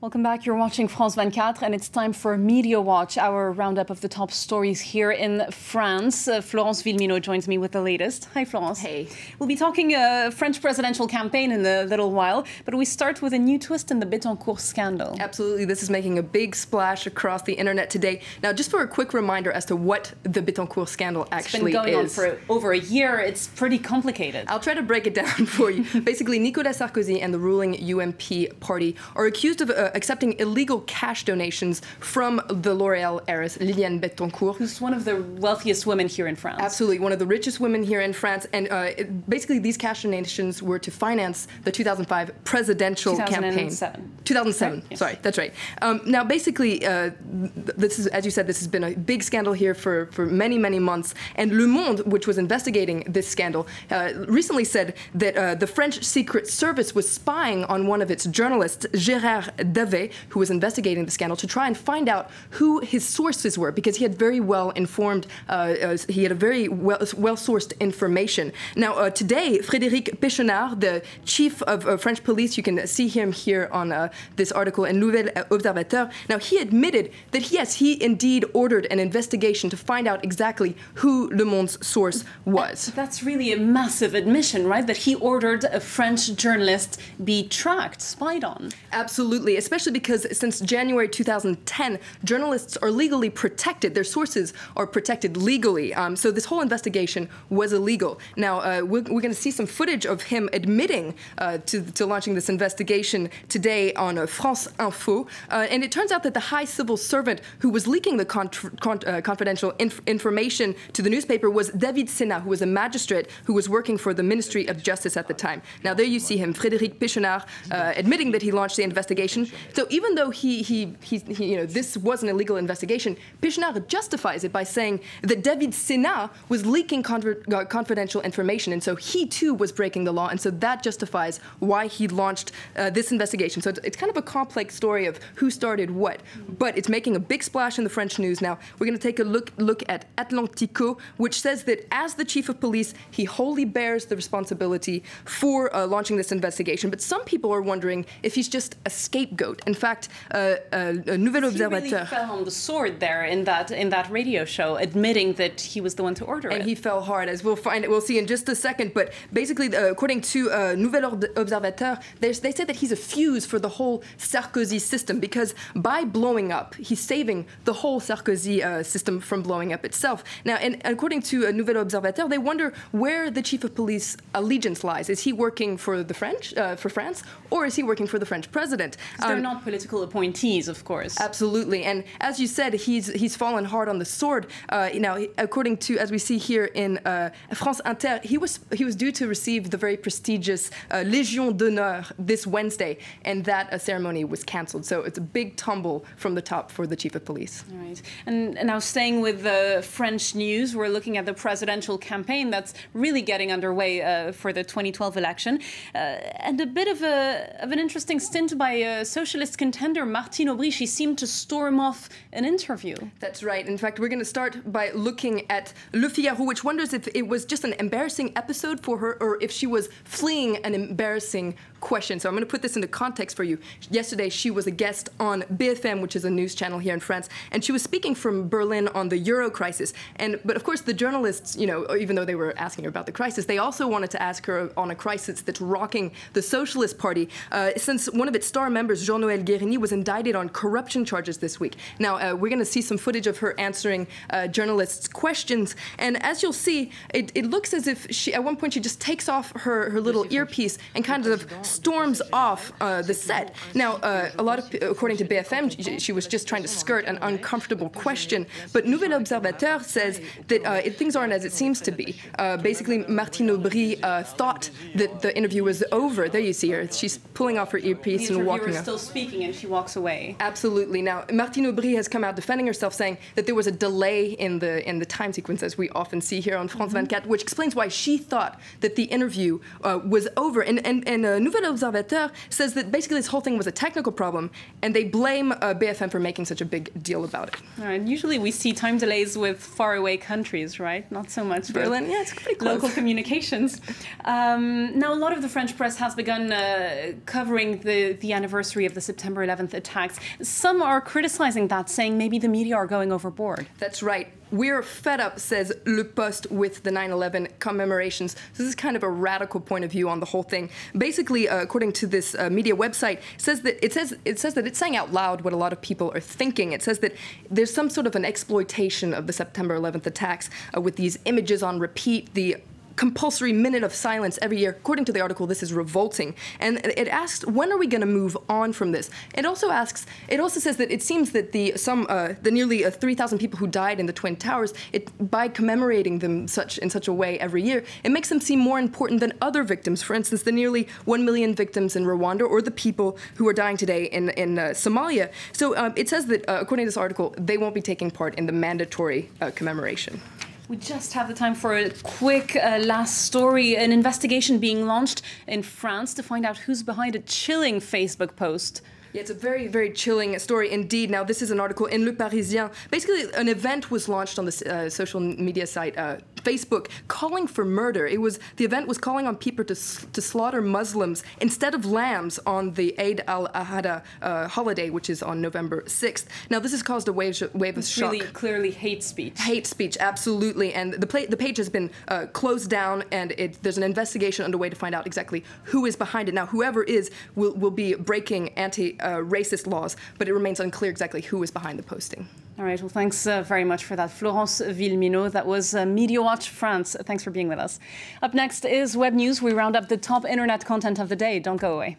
Welcome back. You're watching France 24, and it's time for Media Watch, our roundup of the top stories here in France. Florence Villeminot joins me with the latest. Hi, Florence. Hey. We'll be talking French presidential campaign in a little while, but we start with a new twist in the Bettencourt scandal. Absolutely. This is making a big splash across the internet today. Now, just for a quick reminder as to what the Bettencourt scandal actually is. It's been going on for over a year. It's pretty complicated. I'll try to break it down for you. Basically, Nicolas Sarkozy and the ruling UMP party are accused of accepting illegal cash donations from the L'Oréal heiress, Liliane Bettencourt. Who's one of the wealthiest women here in France. Absolutely, one of the richest women here in France. And basically, these cash donations were to finance the 2005 presidential campaign. 2007. Right? Yes. Sorry, that's right. Now, basically, this is, as you said, this has been a big scandal here for many, many months. And Le Monde, which was investigating this scandal, recently said that the French Secret Service was spying on one of its journalists, Gérard Davet, who was investigating the scandal, to try and find out who his sources were, because he had very well-informed, he had a very well-sourced information. Now, today, Frédéric Péchenard, the chief of French police, you can see him here on this article in Nouvel Observateur. Now, he admitted that, yes, he indeed ordered an investigation to find out exactly who Le Monde's source was. That's really a massive admission, right? That he ordered a French journalist be tracked, spied on. Absolutely, especially because since January 2010, journalists are legally protected. Their sources are protected legally. So this whole investigation was illegal. Now, we're going to see some footage of him admitting to launching this investigation today on France Info. And it turns out that the high civil servant who was leaking the confidential information to the newspaper was David Sénat, who was a magistrate who was working for the Ministry of Justice at the time. Now, there you see him, Frédéric Péchenard, admitting that he launched the investigation. So even though this was an illegal investigation, Péchenard justifies it by saying that David Sénat was leaking confidential information, and so he too was breaking the law, and so that justifies why he launched this investigation. So it's kind of a complex story of who started what, but it's making a big splash in the French news. Now, we're going to take a look at Atlantico, which says that as the chief of police, he wholly bears the responsibility for launching this investigation. But some people are wondering if he's just a scapegoat. In fact, Nouvel Observateur. He really fell on the sword there in that radio show, admitting that he was the one to order it. And he fell hard, as we'll see in just a second. But basically, according to Nouvel Observateur, they say that he's a fuse for the whole Sarkozy system, because by blowing up, he's saving the whole Sarkozy system from blowing up itself. Now, and according to Nouvel Observateur, they wonder where the chief of police allegiance lies. Is he working for the French, for France, or is he working for the French president? They're not political appointees, of course. Absolutely, and as you said, he's fallen hard on the sword. Now, according to, as we see here in France Inter, he was due to receive the very prestigious Légion d'honneur this Wednesday, and that ceremony was cancelled. So it's a big tumble from the top for the chief of police. All right, and now staying with the French news, we're looking at the presidential campaign that's really getting underway for the 2012 election, and a bit of an interesting stint by socialist contender Martine Aubry. She seemed to storm off an interview. That's right. In fact, we're going to start by looking at Le Figaro, which wonders if it was just an embarrassing episode for her or if she was fleeing an embarrassing question. So I'm going to put this into context for you. Yesterday, she was a guest on BFM, which is a news channel here in France, and she was speaking from Berlin on the Euro crisis. But of course, the journalists, even though they were asking her about the crisis, they also wanted to ask her on a crisis that's rocking the Socialist Party, since one of its star members, Jean-Noël Guérini, was indicted on corruption charges this week. Now, we're going to see some footage of her answering journalists' questions, and as you'll see, it looks as if at one point she just takes off her little earpiece and kind of storms off the set. Now, according to BFM, she was just trying to skirt an uncomfortable question, but Nouvel Observateur says that things aren't as it seems to be. Basically, Martine Aubry thought that the interview was over. There you see her. She's pulling off her earpiece and walking off. Still speaking, and she walks away. Absolutely. Now, Martine Aubry has come out defending herself, saying that there was a delay in the time sequence, as we often see here on France 24, which explains why she thought that the interview was over. And Nouvel Observateur says that basically this whole thing was a technical problem, and they blame BFM for making such a big deal about it. All right. Usually we see time delays with faraway countries, right? Not so much Berlin. Yeah, it's pretty close. Local communications. Now, a lot of the French press has begun covering the anniversary of the September 11th attacks. Some are criticizing that, saying maybe the media are going overboard. That's right. We're fed up, says Le Poste, with the 9/11 commemorations. So this is kind of a radical point of view on the whole thing. Basically, according to this media website, says that it's saying out loud what a lot of people are thinking. It says that there's some sort of an exploitation of the September 11th attacks with these images on repeat, the compulsory minute of silence every year. According to the article, this is revolting. And it asks, when are we going to move on from this? It also says that it seems that the nearly 3,000 people who died in the Twin Towers, by commemorating them in such a way every year, it makes them seem more important than other victims. For instance, the nearly 1 million victims in Rwanda, or the people who are dying today in Somalia. So it says that, according to this article, they won't be taking part in the mandatory commemoration. We just have the time for a quick last story. An investigation being launched in France to find out who's behind a chilling Facebook post. Yeah, it's a very, very chilling story indeed. Now, this is an article in Le Parisien. Basically, an event was launched on the social media site Facebook calling for murder. The event was calling on people to slaughter Muslims instead of lambs on the Eid al-Adha holiday, which is on November 6th. Now, this has caused a wave of shock. Really clearly hate speech. Hate speech, absolutely. And the page has been closed down, and there's an investigation underway to find out exactly who is behind it. Now, whoever is will be breaking anti-racist laws, but it remains unclear exactly who is behind the posting. All right, well, thanks very much for that. Florence Villeminot, that was Media Watch France. Thanks for being with us. Up next is Web News. We round up the top internet content of the day. Don't go away.